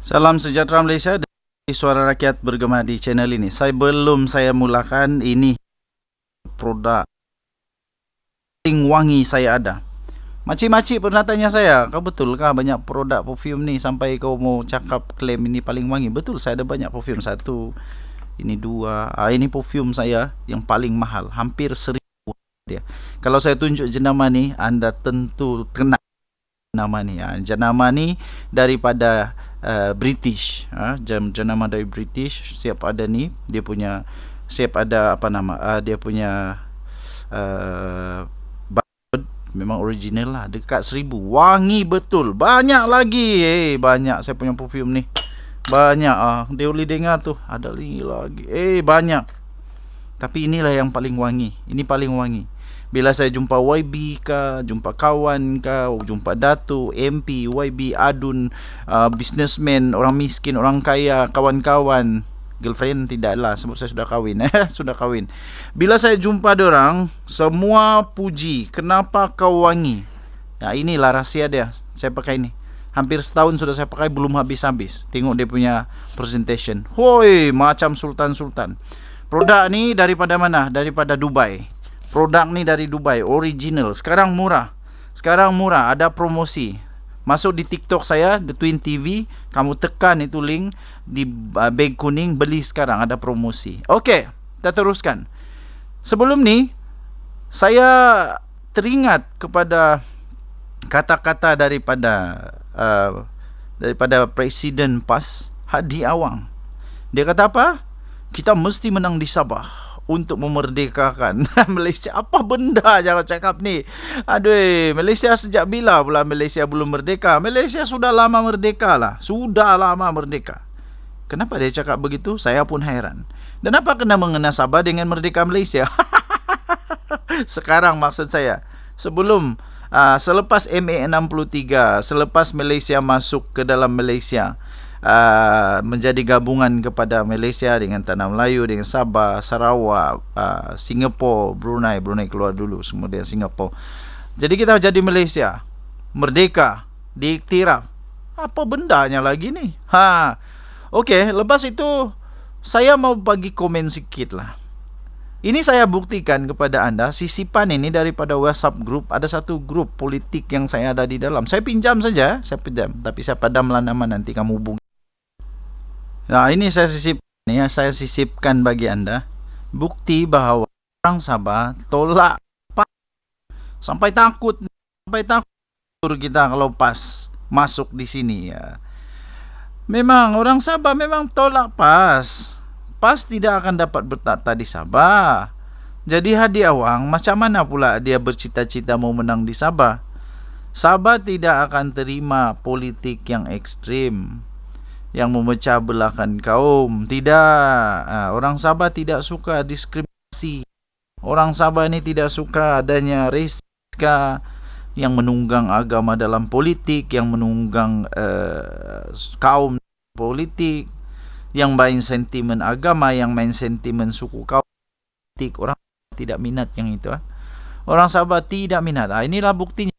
Salam sejahtera Malaysia dari Suara Rakyat bergema di channel ini. Sebelum saya mulakan, ini produk paling wangi saya ada. Makcik-makcik pernah tanya saya, kau betulkah banyak produk perfume ni sampai kau mau cakap klaim ini paling wangi? Betul, saya ada banyak perfume. Satu, ini dua. Ini perfume saya yang paling mahal, hampir 1,000 dia. Kalau saya tunjuk jenama ni, anda tentu kenal nama ni. Jenama ni daripada British. Jenama dari British. Siap ada ni, dia punya, siap ada apa nama, dia punya memang original lah, dekat 1,000. Wangi betul. Banyak lagi. Banyak saya punya perfume ni. Banyak. Dia boleh dengar tu. Ada lagi. Banyak. Tapi inilah yang paling wangi. Ini paling wangi. Bila saya jumpa YB kah, jumpa kawan kah, jumpa Datuk, MP, YB, Adun, businessman, orang miskin, orang kaya, kawan-kawan, girlfriend tidaklah sebab saya sudah kahwin. Sudah kahwin. Bila saya jumpa diorang, semua puji, kenapa kau wangi? Inilah rahsia dia. Saya pakai ni. Hampir setahun sudah saya pakai, belum habis-habis. Tengok dia punya presentation. Hoi, macam sultan-sultan. Produk ni daripada mana? Daripada Dubai. Produk ni dari Dubai, original. Sekarang murah. Ada promosi. Masuk di TikTok saya, The Twin TV, kamu tekan itu link di beg kuning, beli sekarang, ada promosi. Okey, kita teruskan. Sebelum ni, saya teringat kepada kata-kata daripada Presiden PAS, Hadi Awang. Dia kata apa? Kita mesti menang di Sabah untuk memerdekakan Malaysia. Apa benda jangan cakap ni? Aduh, Malaysia sejak bila pula Malaysia belum merdeka? Malaysia sudah lama merdeka lah. Sudah lama merdeka. Kenapa dia cakap begitu? Saya pun heran. Dan apa kena mengena Sabah dengan merdeka Malaysia? Sekarang maksud saya, sebelum selepas MA63, selepas Malaysia masuk ke dalam Malaysia, menjadi gabungan kepada Malaysia dengan Tanah Melayu, dengan Sabah, Sarawak, Singapura, Brunei keluar dulu, kemudian Singapura. Jadi kita jadi Malaysia, merdeka, diiktiraf. Apa bendanya lagi ni? Okey, lepas itu saya mau bagi komen sikit lah. Ini saya buktikan kepada anda. Sisipan ini daripada WhatsApp group. Ada satu grup politik yang saya ada di dalam. Saya pinjam saja, tapi saya padamlah nama, nanti kamu hubungi. Ini saya sisipkan bagi anda bukti bahawa orang Sabah tolak PAS. Sampai takut kita kalau PAS masuk di sini ya. Memang orang Sabah memang tolak PAS. PAS tidak akan dapat bertata di Sabah. Jadi Hadi Awang macam mana pula dia bercita-cita mau menang di Sabah? Sabah tidak akan terima politik yang ekstrim, yang memecah belahkan kaum. Tidak. Orang Sabah tidak suka diskriminasi. Orang Sabah ini tidak suka adanya reska yang menunggang agama dalam politik, yang menunggang kaum politik, yang main sentimen agama, yang main sentimen suku kaum politik. Orang tidak minat yang itu. Orang Sabah tidak minat. Inilah buktinya.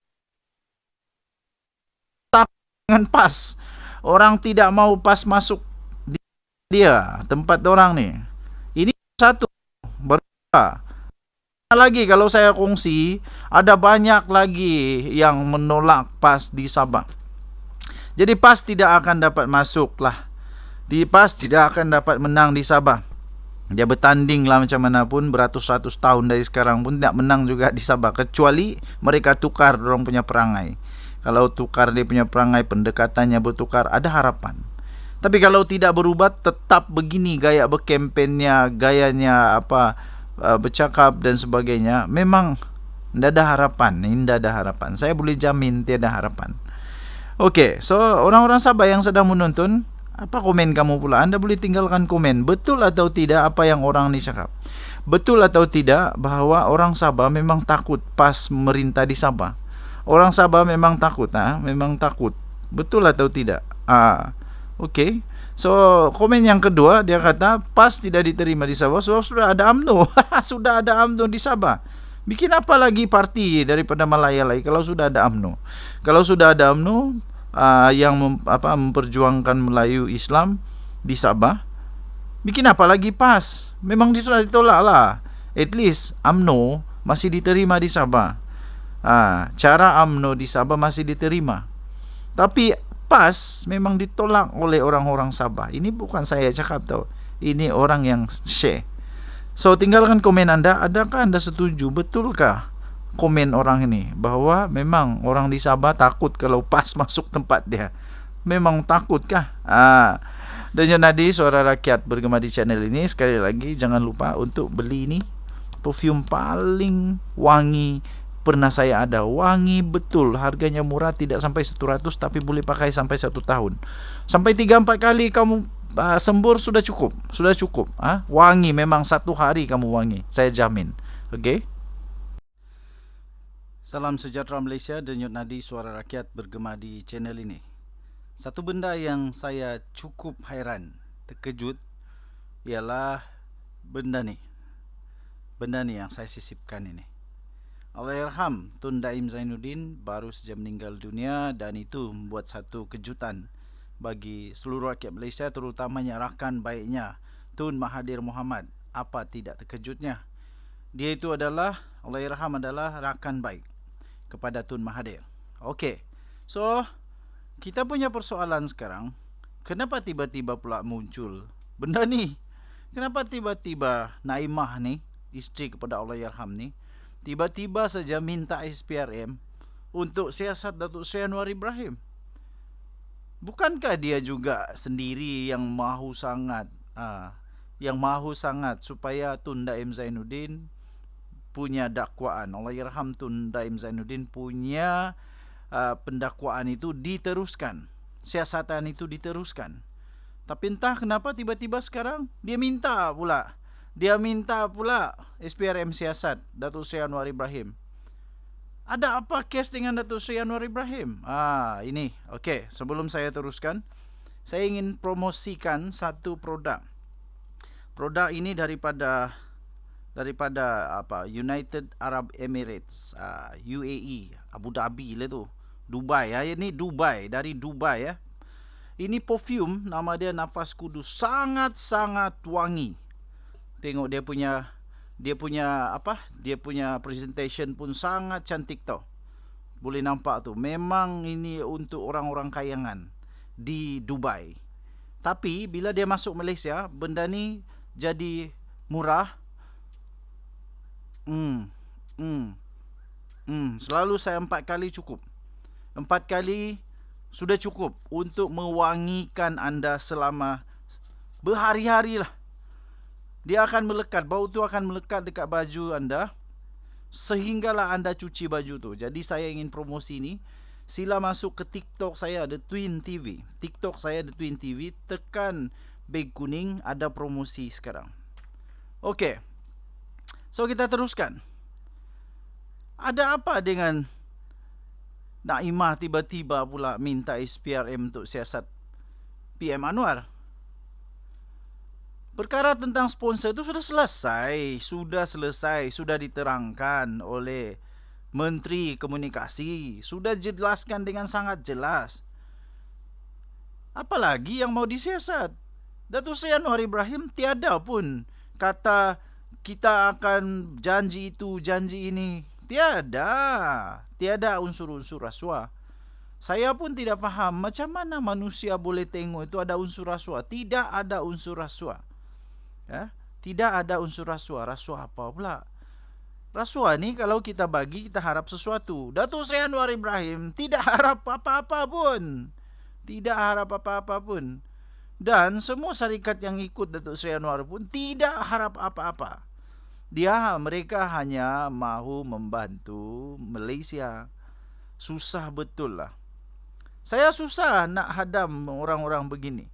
Dengan PAS, orang tidak mau PAS masuk dia tempat orang ni. Ini satu. Berapa lagi kalau saya kongsi, ada banyak lagi yang menolak PAS di Sabah. Jadi PAS tidak akan dapat masuk lah. Di PAS tidak akan dapat menang di Sabah. Dia bertanding lah macam mana pun, beratus-ratus tahun dari sekarang pun tidak menang juga di Sabah, kecuali mereka tukar orang punya perangai. Kalau tukar dia punya perangai, pendekatannya bertukar, ada harapan. Tapi kalau tidak berubah, tetap begini gaya berkempennya, gayanya bercakap dan sebagainya, memang tidak ada harapan. Tidak ada harapan. Saya boleh jamin tiada harapan. Okey, so orang-orang Sabah yang sedang menonton, apa komen kamu pula? Anda boleh tinggalkan komen. Betul atau tidak apa yang orang ni cakap? Betul atau tidak bahawa orang Sabah memang takut PAS merintah di Sabah? Orang Sabah memang takut, memang takut. Betul atau tidak? Okey. So, komen yang kedua, dia kata PAS tidak diterima di Sabah. So, sudah ada UMNO. Sudah ada UMNO di Sabah. Bikin apa lagi parti daripada Malaya lagi kalau sudah ada UMNO? Kalau sudah ada UMNO, memperjuangkan Melayu Islam di Sabah. Bikin apa lagi PAS? Memang sudah ditolak lah. At least UMNO masih diterima di Sabah. Cara UMNO di Sabah masih diterima. Tapi PAS memang ditolak oleh orang-orang Sabah. Ini bukan saya cakap tau. Ini orang yang share. So tinggalkan komen anda. Adakah anda setuju? Betulkah komen orang ini bahwa memang orang di Sabah takut kalau PAS masuk tempat dia? Memang takutkah? Dan Nadi, suara rakyat bergema di channel ini. Sekali lagi jangan lupa untuk beli ini perfume paling wangi pernah saya ada. Wangi betul, harganya murah, tidak sampai 100, tapi boleh pakai sampai 1 tahun. Sampai 3-4 kali kamu sembur sudah cukup. Sudah cukup. Wangi memang 1 hari kamu wangi, saya jamin. Okay? Salam sejahtera Malaysia, Denyut Nadi, suara rakyat bergema di channel ini. Satu benda yang saya cukup hairan, terkejut, ialah benda ni yang saya sisipkan ini. Allahyarham Tun Daim Zainuddin baru saja meninggal dunia, dan itu membuat satu kejutan bagi seluruh rakyat Malaysia, terutamanya rakan baiknya Tun Mahathir Mohamad. Apa tidak terkejutnya? Dia itu adalah, Allahyarham adalah rakan baik kepada Tun Mahathir. Okey. So, kita punya persoalan sekarang, kenapa tiba-tiba pula muncul benda ni? Kenapa tiba-tiba Naimah ni, isteri kepada Allahyarham ni, tiba-tiba saja minta SPRM untuk siasat Datuk Seri Anwar Ibrahim? Bukankah dia juga sendiri yang mahu sangat supaya Tun Daim Zainuddin punya dakwaan, Allahyarham Tun Daim Zainuddin punya pendakwaan itu diteruskan, siasatan itu diteruskan. Tapi entah kenapa tiba-tiba sekarang dia minta pula SPRM siasat Datuk Seri Anwar Ibrahim. Ada apa kes dengan Datuk Seri Anwar Ibrahim? Ini. Okey, sebelum saya teruskan, saya ingin promosikan satu produk. Produk ini daripada United Arab Emirates, UAE, Abu Dhabi lah tu. Dubai ini dari Dubai ya. Ini perfume, nama dia Nafas Kudu, sangat-sangat wangi. Tengok dia punya presentation pun sangat cantik tau. Boleh nampak tu. Memang ini untuk orang-orang kayangan di Dubai. Tapi bila dia masuk Malaysia, benda ni jadi murah. Selalu saya 4 kali cukup. 4 kali sudah cukup untuk mewangikan anda selama berhari-hari lah. Dia akan melekat, bau tu akan melekat dekat baju anda sehinggalah anda cuci baju tu. Jadi saya ingin promosi ni. Sila masuk ke TikTok saya, The Twin TV. TikTok saya, The Twin TV. Tekan beg kuning, ada promosi sekarang. Okey. So kita teruskan. Ada apa dengan Naimah tiba-tiba pula minta SPRM untuk siasat PM Anwar? Perkara tentang sponsor itu sudah selesai, sudah diterangkan oleh Menteri Komunikasi, sudah jelaskan dengan sangat jelas. Apalagi yang mau disiasat? Datuk Seri Anwar Ibrahim tiada pun kata kita akan janji itu, janji ini. Tiada unsur-unsur rasuah. Saya pun tidak faham macam mana manusia boleh tengok itu ada unsur rasuah. Tidak ada unsur rasuah. Tidak ada unsur rasuah. Rasuah apa pula? Rasuah ni kalau kita bagi, kita harap sesuatu. Datuk Seri Anwar Ibrahim tidak harap apa-apa pun. Dan semua syarikat yang ikut Datuk Seri Anwar pun tidak harap apa-apa. Mereka hanya mahu membantu Malaysia. Susah betul lah. Saya susah nak hadam orang-orang begini.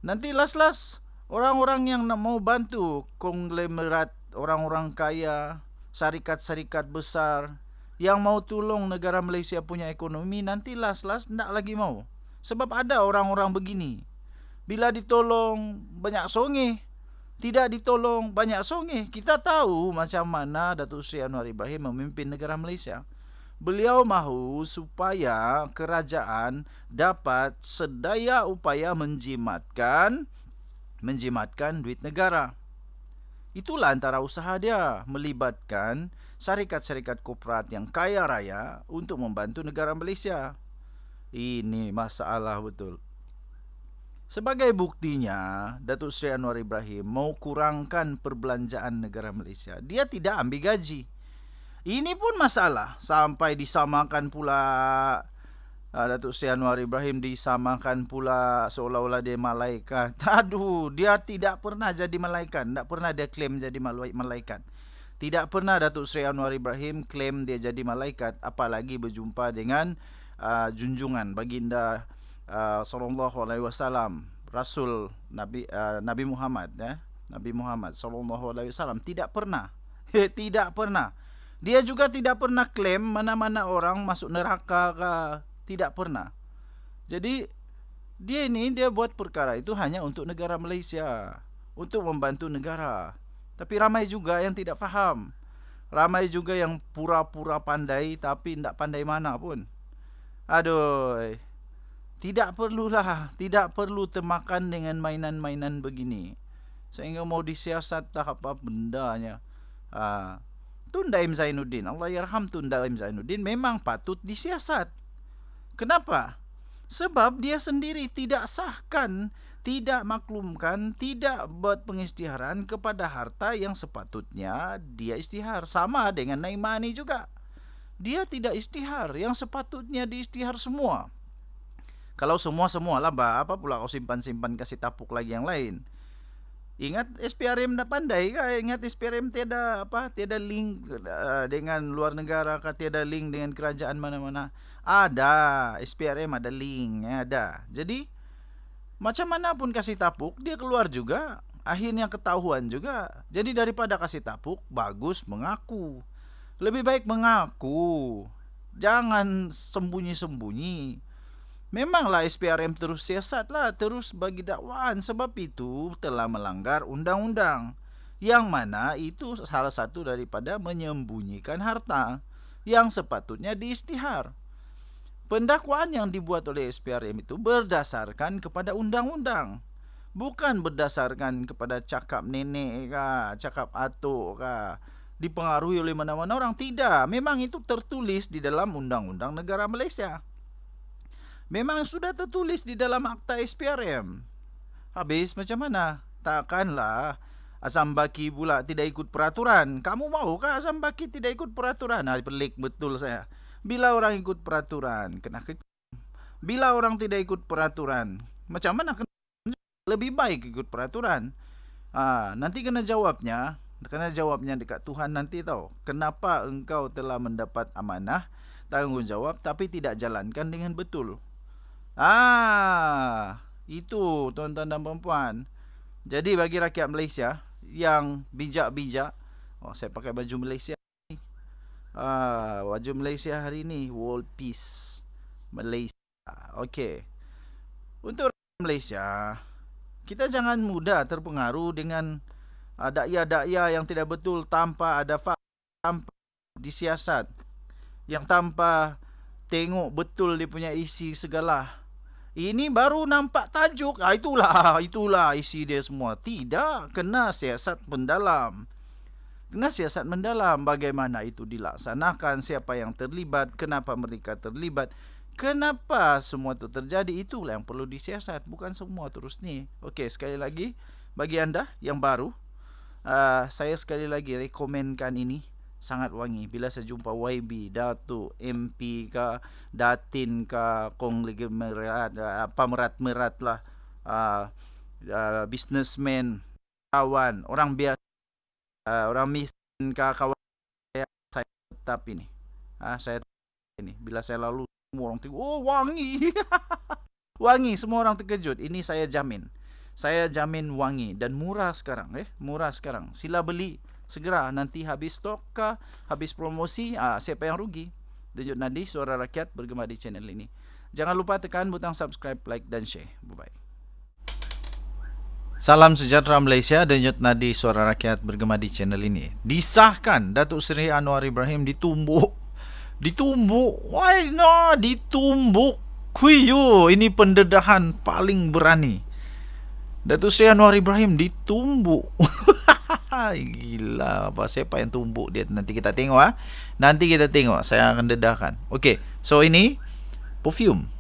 Nanti last orang-orang yang nak mau bantu konglomerat, orang-orang kaya, syarikat-syarikat besar yang mau tolong negara Malaysia punya ekonomi, nanti last tak lagi mau. Sebab ada orang-orang begini. Bila ditolong banyak songeh, tidak ditolong banyak songeh. Kita tahu macam mana Datuk Seri Anwar Ibrahim memimpin negara Malaysia. Beliau mahu supaya kerajaan dapat sedaya upaya menjimatkan duit negara. Itulah antara usaha dia, melibatkan syarikat-syarikat korporat yang kaya raya untuk membantu negara Malaysia. Ini masalah betul. Sebagai buktinya, Datuk Seri Anwar Ibrahim mau kurangkan perbelanjaan negara Malaysia. Dia tidak ambil gaji. Ini pun masalah. Sampai disamakan pula Datuk Seri Anwar Ibrahim disamakan pula seolah-olah dia malaikat. Aduh, dia tidak pernah jadi malaikat. Tak pernah dia klaim jadi malaikat. Tidak pernah Datuk Seri Anwar Ibrahim klaim dia jadi malaikat. Apalagi berjumpa dengan junjungan baginda sallallahu alaihi wasallam, Rasul Nabi Muhammad, Nabi Muhammad sallallahu alaihi wasallam. Tidak pernah. Tidak pernah. Dia juga tidak pernah klaim mana-mana orang masuk neraka ke. Tidak pernah. Jadi dia buat perkara itu hanya untuk negara Malaysia, untuk membantu negara. Tapi ramai juga yang tidak faham. Ramai juga yang pura-pura pandai tapi tidak pandai mana pun. Aduh. Tidak perlu termakan dengan mainan-mainan begini. Sehingga mau disiasat tak apa bendanya. Tun Daim Zainuddin, Allah yarham Tun Daim Zainuddin, memang patut disiasat. Kenapa? Sebab dia sendiri tidak sahkan, tidak maklumkan, tidak buat pengisytiharan kepada harta yang sepatutnya dia isytihar. Sama dengan Naimani juga. Dia tidak isytihar yang sepatutnya diisytihar semua. Kalau semua lah, apa pula kau simpan-simpan kasih tapuk lagi yang lain. Ingat SPRM dah pandai kah? Ingat SPRM tiada link dengan luar negara kah? Tiada link dengan kerajaan mana-mana? Ada, SPRM ada link, ada. Jadi macam mana pun kasih tapuk, dia keluar juga. Akhirnya ketahuan juga. Jadi daripada kasih tapuk, bagus mengaku. Lebih baik mengaku. Jangan sembunyi-sembunyi. Memanglah SPRM terus siasatlah, terus bagi dakwaan. Sebab itu telah melanggar undang-undang. Yang mana itu salah satu daripada menyembunyikan harta yang sepatutnya diisytihar. Pendakwaan yang dibuat oleh SPRM itu berdasarkan kepada undang-undang. Bukan berdasarkan kepada cakap nenek kah, cakap atuk kah, dipengaruhi oleh mana-mana orang. Tidak, memang itu tertulis di dalam undang-undang negara Malaysia. Memang sudah tertulis di dalam akta SPRM. Habis macam mana? Takkanlah Azam Baki pula tidak ikut peraturan. Kamu maukah Azam Baki tidak ikut peraturan? Pelik betul saya. Bila orang ikut peraturan, kena kecam. Bila orang tidak ikut peraturan, macam mana? Lebih baik ikut peraturan. Nanti kena jawabnya dekat Tuhan nanti tahu. Kenapa engkau telah mendapat amanah, tanggungjawab tapi tidak jalankan dengan betul. Itu tuan-tuan dan puan-puan. Jadi bagi rakyat Malaysia yang bijak-bijak, saya pakai baju Malaysia ni. Baju Malaysia hari ni World Peace Malaysia. Okey. Untuk rakyat Malaysia, kita jangan mudah terpengaruh dengan dakya-dakya yang tidak betul tanpa ada tanpa disiasat, yang tanpa tengok betul dia punya isi segala. Ini baru nampak tajuk, itulah isi dia semua. Tidak, kena siasat mendalam. Kena siasat mendalam bagaimana itu dilaksanakan, siapa yang terlibat, kenapa mereka terlibat, kenapa semua itu terjadi. Itulah yang perlu disiasat, bukan semua terus ni. Okey, sekali lagi bagi anda yang baru, saya sekali lagi rekomenkan ini. Sangat wangi. Bila saya jumpa YB, Datuk, MP ke, Datin ke, Kong Liga Merat, pemerat-merat lah, businessman, kawan, orang biasa, orang miskin ke, kawan saya tetap ini. Bila saya lalu, semua orang tengok, oh wangi. Wangi, semua orang terkejut. Ini saya jamin. Saya jamin wangi dan murah sekarang. Murah sekarang. Sila beli. Segera, nanti habis stok kah, habis promosi, siapa yang rugi? Denyut Nadi, Suara Rakyat bergema di channel ini. Jangan lupa tekan butang subscribe, like dan share. Bye-bye. Salam sejahtera Malaysia, Denyut Nadi, Suara Rakyat bergema di channel ini. Disahkan Datuk Seri Anwar Ibrahim ditumbuk Ditumbuk. Why no, ditumbuk. Kuyo, ini pendedahan paling berani. Datuk Seri Anwar Ibrahim ditumbuk. Gila, apa siapa yang tumbuk dia? Nanti kita tengok ah. Nanti kita tengok, saya akan dedahkan. Okey, so ini perfume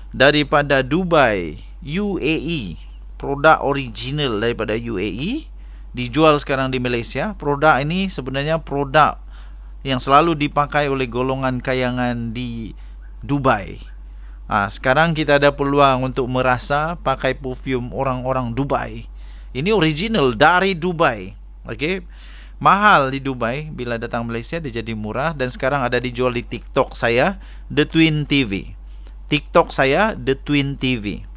daripada Dubai, UAE. Produk original daripada UAE, dijual sekarang di Malaysia. Produk ini sebenarnya produk yang selalu dipakai oleh golongan kayangan di Dubai. Sekarang kita ada peluang untuk merasa pakai perfume orang-orang Dubai. Ini original dari Dubai. Okey. Mahal di Dubai, bila datang Malaysia dia jadi murah, dan sekarang ada dijual di TikTok saya, The Twin TV. TikTok saya, The Twin TV.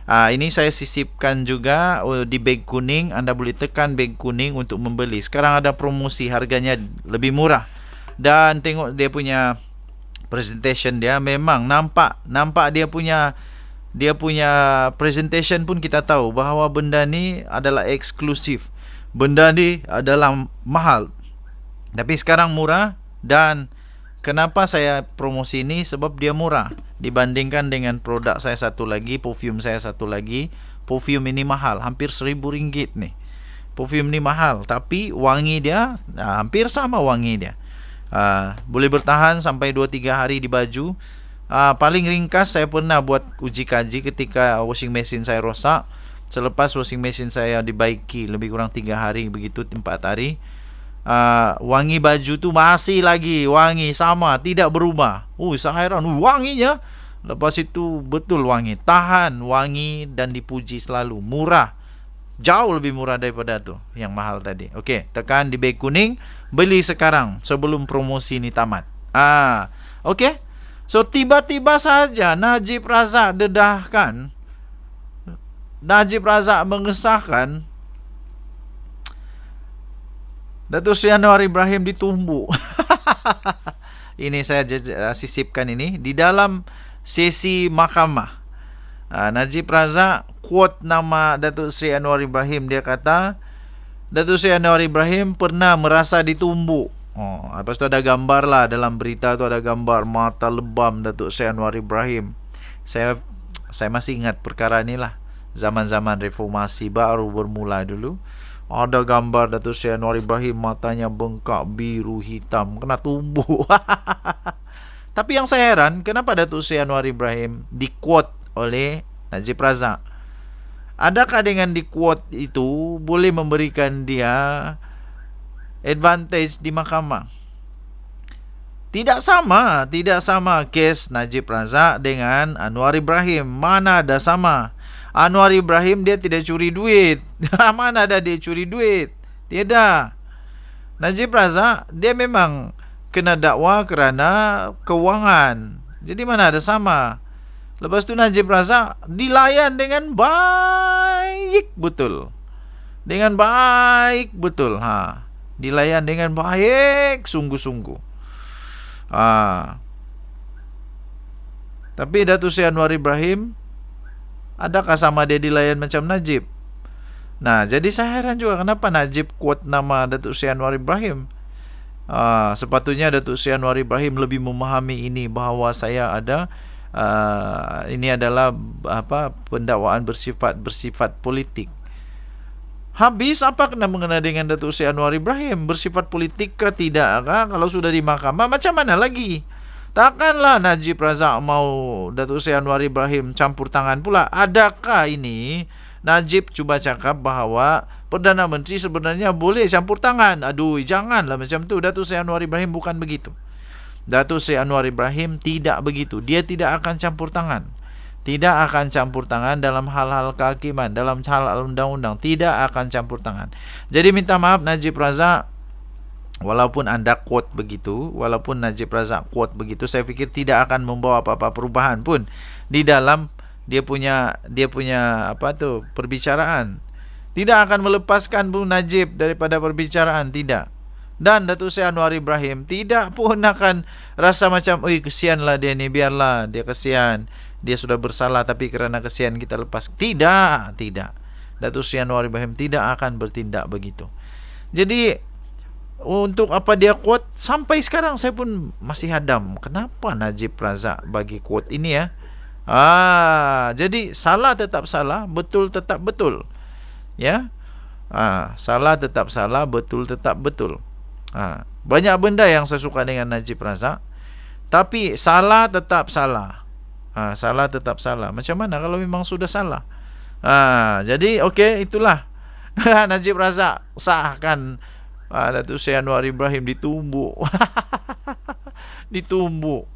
Ini saya sisipkan juga di beg kuning. Anda boleh tekan beg kuning untuk membeli. Sekarang ada promosi, harganya lebih murah. Dan tengok dia punya presentation dia, memang nampak dia punya presentation pun kita tahu bahawa benda ni adalah eksklusif. Benda ni adalah mahal. Tapi sekarang murah. Dan kenapa saya promosi ini? Sebab dia murah dibandingkan dengan produk saya satu lagi, perfume saya satu lagi. Perfume ini mahal, hampir RM1,000 nih. Perfume ini mahal, tapi wangi dia hampir sama wangi dia. Boleh bertahan sampai 2-3 hari di baju. Paling ringkas, saya pernah buat uji kaji ketika washing machine saya rosak. Selepas washing machine saya dibaiki, lebih kurang 3 hari, begitu 4 hari, wangi baju tu masih lagi wangi sama, tidak berubah. Saya heran, wanginya. Lepas itu betul wangi, tahan wangi, dan dipuji selalu. Murah, jauh lebih murah daripada tu yang mahal tadi. Okey, tekan di beg kuning, beli sekarang sebelum promosi ni tamat. Okey. So tiba-tiba saja Najib Razak dedahkan, Najib Razak mengesahkan Datuk Seri Anwar Ibrahim ditumbuk. Ini saya sisipkan ini di dalam sesi mahkamah. Najib Razak quote nama Datuk Seri Anwar Ibrahim. Dia kata Datuk Seri Anwar Ibrahim pernah merasa ditumbuk. Lepas tu ada gambar lah, dalam berita tu ada gambar mata lebam Datuk Seri Anwar Ibrahim. Saya masih ingat perkara ni lah, zaman-zaman reformasi baru bermula dulu. Ada gambar Datuk Seri Anwar Ibrahim, matanya bengkak biru hitam, kena tumbuk. Tapi yang saya heran, kenapa Datuk Seri Anwar Ibrahim di-quote oleh Najib Razak? Adakah dengan di-quote itu boleh memberikan dia advantage di mahkamah? Tidak sama kes Najib Razak dengan Anwar Ibrahim. Mana ada sama. Anwar Ibrahim dia tidak curi duit. Mana ada dia curi duit? Tidak. Najib Razak dia memang kena dakwa kerana kewangan. Jadi mana ada sama. Lepas tu Najib Razak dilayan dengan baik betul. Dengan baik betul. Dilayan dengan baik sungguh-sungguh. Tapi Datuk Seri Anwar Ibrahim, adakah sama dia dilayan macam Najib? Jadi saya heran juga kenapa Najib quote nama Datuk Seri Anwar Ibrahim. Sepatutnya Datuk Seri Anwar Ibrahim lebih memahami ini, bahawa saya ada ini adalah pendakwaan bersifat politik. Habis apa kena mengena dengan Datuk Seri Anwar Ibrahim? Bersifat politik ke tidak? Kalau sudah di mahkamah, macam mana lagi? Takkanlah Najib Razak mau Datuk Seri Anwar Ibrahim campur tangan pula. Adakah ini Najib cuba cakap bahawa Perdana Menteri sebenarnya boleh campur tangan? Aduh, janganlah macam tu. Datuk Seri Anwar Ibrahim bukan begitu. Datuk Seri Anwar Ibrahim tidak begitu. Dia tidak akan campur tangan. Tidak akan campur tangan dalam hal-hal kehakiman, dalam hal undang-undang. Tidak akan campur tangan. Jadi minta maaf Najib Razak, walaupun anda quote begitu, walaupun Najib Razak quote begitu, saya fikir tidak akan membawa apa-apa perubahan pun di dalam dia punya perbicaraan. Tidak akan melepaskan pun Najib daripada perbicaraan, tidak. Dan Datuk Seri Anwar Ibrahim tidak pun akan rasa macam, kesianlah dia ni, biarlah dia kesian, dia sudah bersalah tapi kerana kesian kita lepas. Tidak. Datuk Seri Anwar Ibrahim tidak akan bertindak begitu. Jadi Untuk apa dia quote, sampai sekarang saya pun masih hadam. Kenapa Najib Razak bagi quote ini ya? Jadi salah tetap salah, betul tetap betul. Ya. Salah tetap salah, betul tetap betul. Banyak benda yang saya suka dengan Najib Razak, tapi salah tetap salah. Salah tetap salah. Macam mana kalau memang sudah salah? Jadi okey, itulah. Najib Razak sahkan Datuk Seri Anwar Ibrahim ditumbuk. Ditumbuk.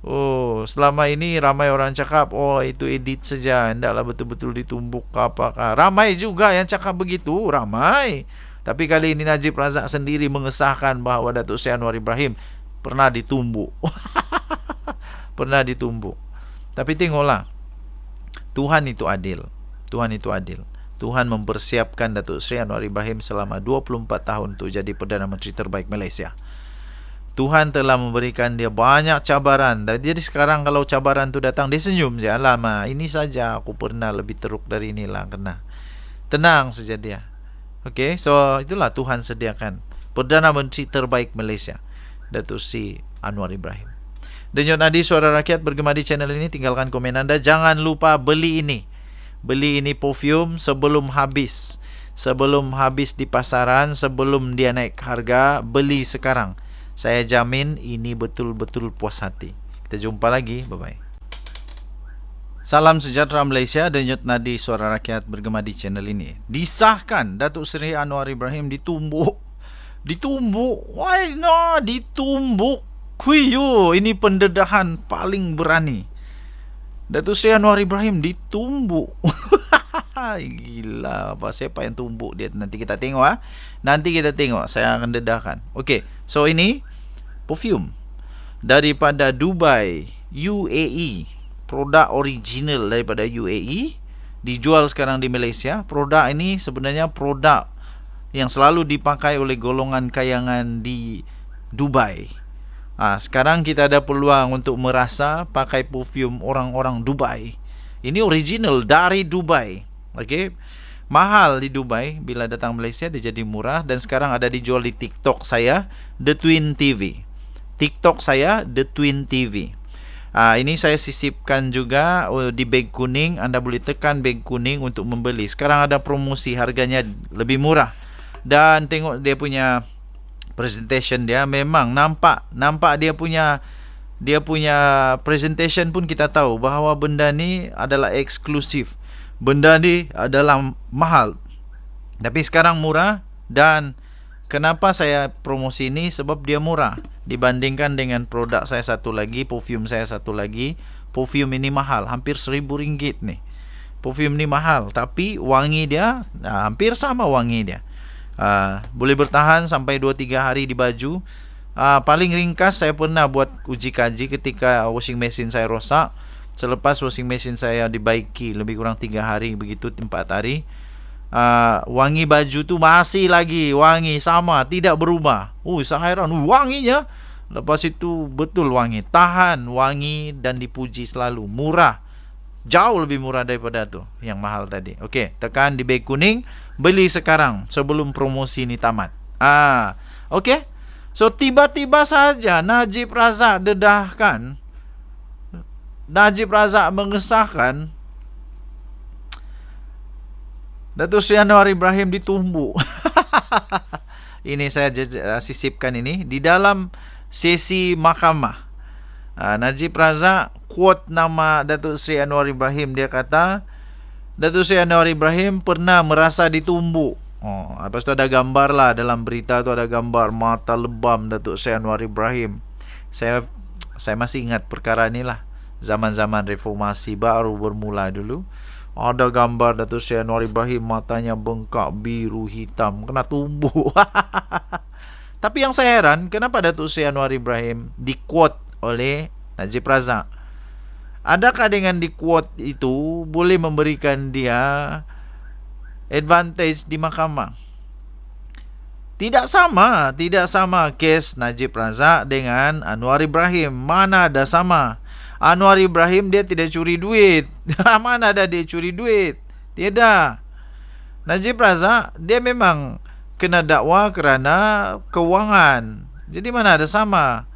Oh, selama ini ramai orang cakap, oh itu edit saja, hendaklah betul-betul ditumbuk ke apakah. Ramai juga yang cakap begitu, ramai. Tapi kali ini Najib Razak sendiri mengesahkan bahawa Datuk Seri Anwar Ibrahim pernah ditumbuk. Pernah ditumbuk. Tapi tengoklah, Tuhan itu adil. Tuhan itu adil. Tuhan mempersiapkan Datuk Seri Anwar Ibrahim selama 24 tahun untuk jadi Perdana Menteri terbaik Malaysia. Tuhan telah memberikan dia banyak cabaran. Jadi sekarang kalau cabaran tu datang, dia senyum je. Alamak, ini saja aku pernah lebih teruk dari inilah kena. Tenang saja dia. Okey, so itulah Tuhan sediakan Perdana Menteri terbaik Malaysia, Datuk Seri Anwar Ibrahim. Denyut nadi suara rakyat bergema di channel ini. Tinggalkan komen anda. Jangan lupa beli ini. Beli ini perfume sebelum habis. Sebelum habis di pasaran, sebelum dia naik harga, beli sekarang. Saya jamin ini betul-betul puas hati. Kita jumpa lagi. Bye-bye. Salam sejahtera Malaysia. Denyut nadi suara rakyat bergema di channel ini. Disahkan Datuk Seri Anwar Ibrahim ditumbuk. Ditumbuk. Why not? Ditumbuk. Kuyo, ini pendedahan paling berani. Datuk Seri Anwar Ibrahim ditumbuk. Gila, apa siapa yang tumbuk dia? Nanti kita tengok Nanti kita tengok, saya akan dedahkan. Okey, so ini perfume daripada Dubai, UAE. Produk original daripada UAE, dijual sekarang di Malaysia. Produk ini sebenarnya produk yang selalu dipakai oleh golongan kayangan di Dubai. Sekarang kita ada peluang untuk merasa pakai perfume orang-orang Dubai. Ini original dari Dubai. Okey. Mahal di Dubai, bila datang Malaysia dia jadi murah, dan sekarang ada dijual di TikTok saya, The Twin TV. TikTok saya, The Twin TV. Ini saya sisipkan juga di beg kuning. Anda boleh tekan beg kuning untuk membeli. Sekarang ada promosi, harganya lebih murah. Dan tengok dia punya presentation dia, memang nampak dia punya presentation pun kita tahu bahawa benda ni adalah eksklusif. Benda ni adalah mahal. Tapi sekarang murah. Dan kenapa saya promosi ini? Sebab dia murah dibandingkan dengan produk saya satu lagi, perfume saya satu lagi. Perfume ini mahal, hampir RM1,000 nih. Perfume ni mahal, tapi wangi dia hampir sama wangi dia. Boleh bertahan sampai 2-3 hari di baju. Paling ringkas, saya pernah buat uji kaji ketika washing machine saya rosak. Selepas washing machine saya dibaiki, lebih kurang 3 hari, begitu 4 hari, wangi baju tu masih lagi wangi sama, tidak berubah. Saya heran, wanginya. Lepas itu betul wangi, tahan wangi, dan dipuji selalu. Murah, jauh lebih murah daripada tu yang mahal tadi. Okey, tekan di beg kuning, beli sekarang sebelum promosi ni tamat. Okey. So tiba-tiba saja Najib Razak dedahkan, Najib Razak mengesahkan Datuk Seri Anwar Ibrahim ditumbuk. Ini saya sisipkan ini di dalam sesi mahkamah. Najib Razak quote nama Datuk Seri Anwar Ibrahim. Dia kata Datuk Seri Anwar Ibrahim pernah merasa ditumbuk. Lepas tu ada gambar lah, dalam berita tu ada gambar mata lebam Datuk Seri Anwar Ibrahim. Saya masih ingat perkara ni lah, zaman-zaman reformasi baru bermula dulu. Ada gambar Datuk Seri Anwar Ibrahim, matanya bengkak biru hitam, kena tumbuk. Tapi yang saya heran, kenapa Datuk Seri Anwar Ibrahim di-quote oleh Najib Razak? Adakah dengan di-quote itu boleh memberikan dia advantage di mahkamah? Tidak sama kes Najib Razak dengan Anwar Ibrahim. Mana ada sama. Anwar Ibrahim dia tidak curi duit. Mana ada dia curi duit? Tidak. Najib Razak dia memang kena dakwa kerana kewangan. Jadi mana ada sama.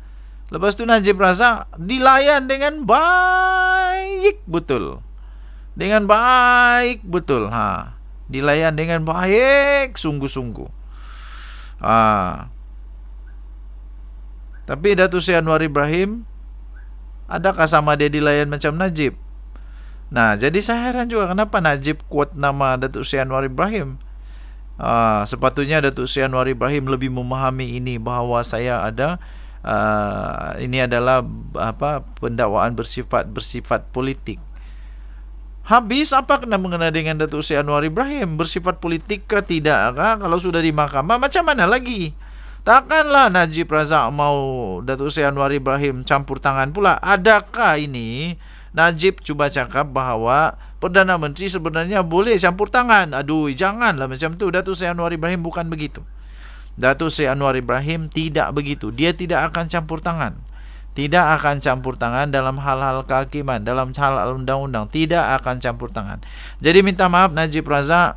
Lepas tu Najib Razak dilayan dengan baik betul. Dengan baik betul. Dilayan dengan baik sungguh-sungguh. Tapi Datuk Seri Anwar Ibrahim, adakah sama dia dilayan macam Najib? Nah, jadi saya heran juga kenapa Najib quote nama Datuk Seri Anwar Ibrahim. Sepatutnya Datuk Seri Anwar Ibrahim lebih memahami ini, bahawa saya ada ini adalah pendakwaan bersifat politik. Habis apa kena mengena dengan Datuk Seri Anwar Ibrahim? Bersifat politik ke tidak kah? Kalau sudah di mahkamah, macam mana lagi? Takkanlah Najib Razak mau Datuk Seri Anwar Ibrahim campur tangan pula. Adakah ini Najib cuba cakap bahawa Perdana Menteri sebenarnya boleh campur tangan? Aduh, janganlah macam tu. Datuk Seri Anwar Ibrahim bukan begitu. Datuk Seri Anwar Ibrahim tidak begitu. Dia tidak akan campur tangan. Tidak akan campur tangan dalam hal-hal kehakiman, dalam hal undang-undang. Tidak akan campur tangan. Jadi minta maaf Najib Razak,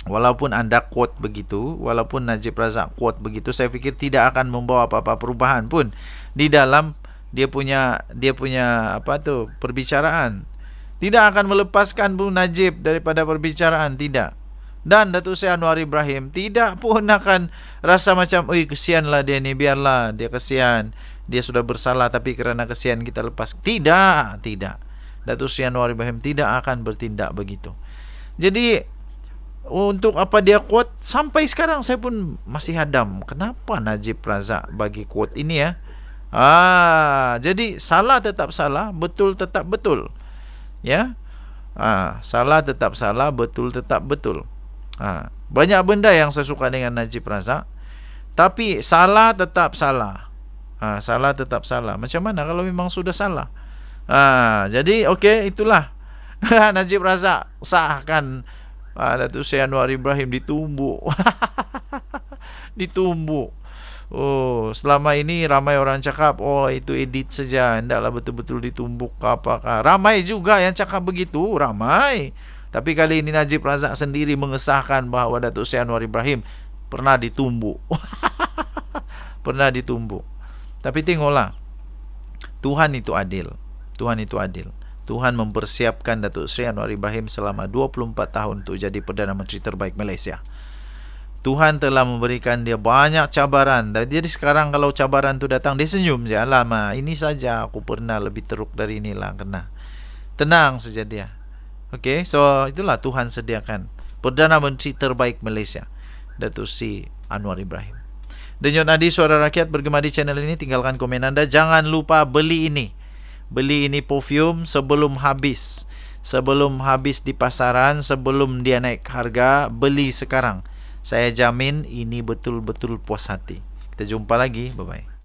walaupun anda quote begitu, walaupun Najib Razak quote begitu, saya fikir tidak akan membawa apa-apa perubahan pun di dalam dia punya perbicaraan. Tidak akan melepaskan Bung Najib daripada perbicaraan, tidak. Dan Datuk Seri Anwar Ibrahim tidak pun akan rasa macam, kesianlah dia ni, biarlah dia kesian, dia sudah bersalah tapi kerana kesian kita lepas. Tidak. Datuk Seri Anwar Ibrahim tidak akan bertindak begitu. Jadi untuk apa dia quote, sampai sekarang saya pun masih hadam. Kenapa Najib Razak bagi quote ini ya? Jadi salah tetap salah, betul tetap betul. Ya. Salah tetap salah, betul tetap betul. Banyak benda yang saya suka dengan Najib Razak, tapi salah tetap salah. Salah tetap salah. Macam mana kalau memang sudah salah? Jadi okey, itulah. Najib Razak sahkan Datuk Seri Anwar Ibrahim ditumbuk. Ditumbuk. Selama ini ramai orang cakap, itu edit saja, hendaklah betul-betul ditumbuk ke apakah. Ramai juga yang cakap begitu, ramai. Tapi kali ini Najib Razak sendiri mengesahkan bahawa Datuk Seri Anwar Ibrahim pernah ditumbuk. Pernah ditumbuk. Tapi tengoklah, Tuhan itu adil. Tuhan itu adil. Tuhan mempersiapkan Datuk Seri Anwar Ibrahim selama 24 tahun untuk jadi Perdana Menteri terbaik Malaysia. Tuhan telah memberikan dia banyak cabaran. Jadi sekarang kalau cabaran tu datang, dia senyum je. Alamak, ini saja aku pernah lebih teruk dari inilah kena. Tenang saja dia. Okey, so itulah Tuhan sediakan Perdana Menteri terbaik Malaysia, Datuk Seri Anwar Ibrahim. Denyut nadi suara rakyat bergema di channel ini. Tinggalkan komen anda. Jangan lupa beli ini. Beli ini perfume sebelum habis. Sebelum habis di pasaran, sebelum dia naik harga, beli sekarang. Saya jamin ini betul-betul puas hati. Kita jumpa lagi. Bye-bye.